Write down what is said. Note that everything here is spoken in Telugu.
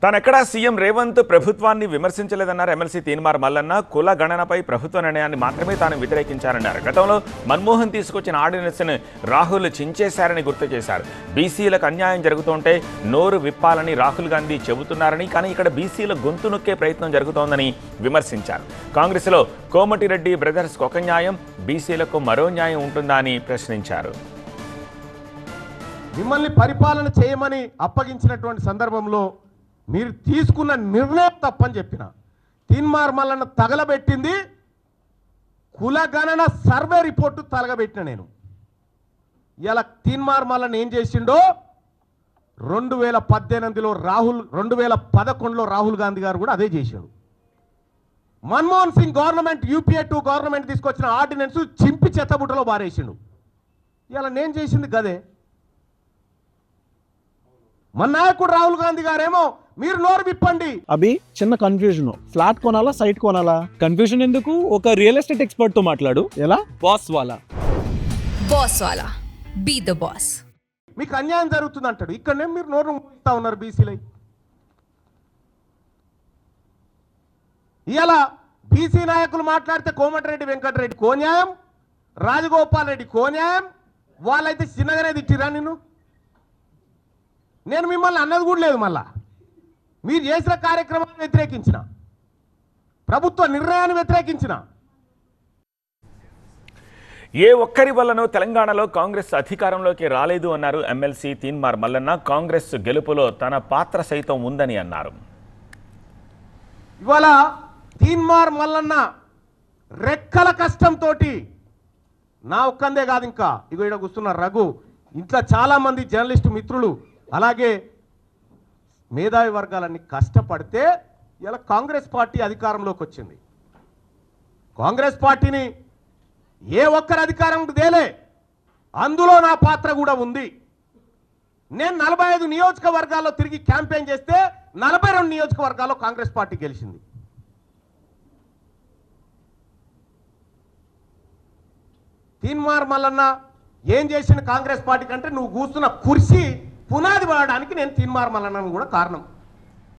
తానెక్కడా సీఎం రేవంత్ ప్రభుత్వాన్ని విమర్శించలేదన్నారు ఎమ్మెల్సీ తీన్మార్ మల్లన్న. కుల గణనపై ప్రభుత్వ నిర్ణయాన్ని మాత్రమే తాను వ్యతిరేకించారన్నారు. గతంలో మన్మోహన్ తీసుకొచ్చిన ఆర్డినెన్స్ను రాహుల్ చించేశారని గుర్తు చేశారు. బీసీలకు అన్యాయం జరుగుతుంటే నోరు విప్పాలని రాహుల్ గాంధీ చెబుతున్నారని, కానీ ఇక్కడ బీసీల గొంతు నొక్కే ప్రయత్నం జరుగుతోందని విమర్శించారు. కాంగ్రెస్లో కోమటిరెడ్డి బ్రదర్స్కు ఒక న్యాయం, బీసీలకు మరో న్యాయం ఉంటుందా అని ప్రశ్నించారు. మిమ్మల్ని పరిపాలన చేయమని అప్పగించినటువంటి సందర్భంలో మీరు తీసుకున్న నిర్ణయం తప్పని చెప్పిన. తీన్మార్ మల్లన్న తగలబెట్టింది కులగణన సర్వే రిపోర్టు తగలబెట్టిన నేను. ఇలా తీన్మార్ మల్లన్న ఏం చేసిండో 2018లో 2011లో రాహుల్ గాంధీ గారు కూడా అదే చేశాడు. Manmohan Singh government UPA 2 government తీసుకొచ్చిన ఆర్డినెన్స్ చింపి చెత్తబుట్టలో బారేసిండు. ఇలా నేను చేసింది గదే. మన నాయకుడు రాహుల్ గాంధీ గారేమో మీరు నోరు విప్పండి. అభి చిన్న కన్ఫ్యూజన్, ఫ్లాట్ కొనాలా సైట్ కొనాలా? కన్ఫ్యూజన్ ఎందుకు? ఒక రియల్ ఎస్టేట్ ఎక్స్పర్ట్ తో మాట్లాడు. ఎలా? బాస్ వాలా బీ ద బాస్. మీకు అన్యాయం జరుగుతుంది అంటాడు, ఇక్కడనే మీరు నోరు మూయిస్తా ఉన్నారు బీసీలై. ఇలా బీసీ నాయకులు మాట్లాడితే కోమటిరెడ్డి వెంకటరెడ్డి కో న్యాయం, రాజగోపాల్ రెడ్డి కో న్యాయం. వాళ్ళైతే చిన్నగానే తిట్టిరా నిన్ను. నేను మిమ్మల్ని అన్నది కూడా లేదు. మళ్ళా మీరు చేసిన కార్యక్రమాన్ని వ్యతిరేకించిన, ప్రభుత్వ నిర్ణయాన్ని వ్యతిరేకించిన. ఏ ఒక్కరి వల్లనో తెలంగాణలో కాంగ్రెస్ అధికారంలోకి రాలేదు అన్నారు ఎమ్మెల్సీ తీన్మార్ మల్లన్న. కాంగ్రెస్ గెలుపులో తన పాత్ర సైతం ఉందని అన్నారు. ఇవాళ తీన్మార్ మల్లన్న రెక్కల కష్టంతో నా ఒక్కందే కాదు, ఇంకా ఇగో ఇక్కడ కూర్చున్న రఘు, ఇంట్లో చాలామంది జర్నలిస్టు మిత్రులు, అలాగే మేధావి వర్గాలన్నీ కష్టపడితే ఇలా కాంగ్రెస్ పార్టీ అధికారంలోకి వచ్చింది. కాంగ్రెస్ పార్టీని ఏ ఒక్కరి అధికారం తేలే, అందులో నా పాత్ర కూడా ఉంది. నేను 45 నియోజకవర్గాల్లో తిరిగి క్యాంపెయిన్ చేస్తే 42 నియోజకవర్గాల్లో కాంగ్రెస్ పార్టీ గెలిచింది. తీన్మార్ మల్లన్న ఏం చేసిన కాంగ్రెస్ పార్టీ కంటే నువ్వు కూర్చున్న కుర్చీ పునాది పడడానికి నేను తీన్మార్ మల్లన్నను కూడా కారణం.